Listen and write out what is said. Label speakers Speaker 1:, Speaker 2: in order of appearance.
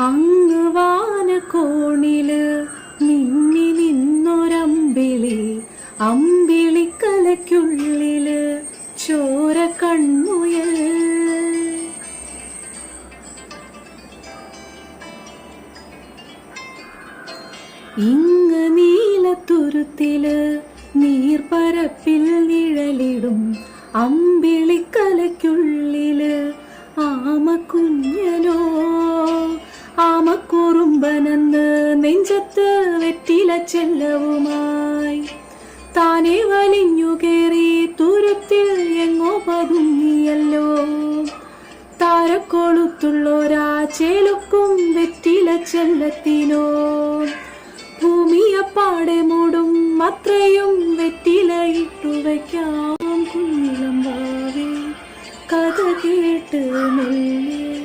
Speaker 1: അങ്ങ് വാനക്കോണില് മിന്നി നിന്നൊരമ്പിളി, അമ്പിളിക്കലയ്ക്കുള്ളില് ചോര കൺമുയൽ. ഇങ്ങ് നീലത്തുരുത്തില് നീർപ്പരപ്പിൽ നിഴലിടും അമ്പിളിക്കലയ്ക്കുള്ളില് ആമക്കുഞ്ഞനോ. ആമക്കുറുമ്പനെന്ന് നെഞ്ചത്ത് വെറ്റില ചെല്ലവുമായി താനെ വലിഞ്ഞു കേറി തുരുത്തിൽ എങ്ങോ പതുങ്ങിയല്ലോ. താരക്കൊളുത്തുള്ളോരാ ചേലുക്കും വെറ്റില ചെല്ലത്തിനോ. ഭൂമിയപ്പാടെ മൂടും അത്രയും വെറ്റിലയിട്ടു വയ്ക്കാം കുഞ്ഞിളം വാവേ, കഥ കേട്ട് മെല്ലെ.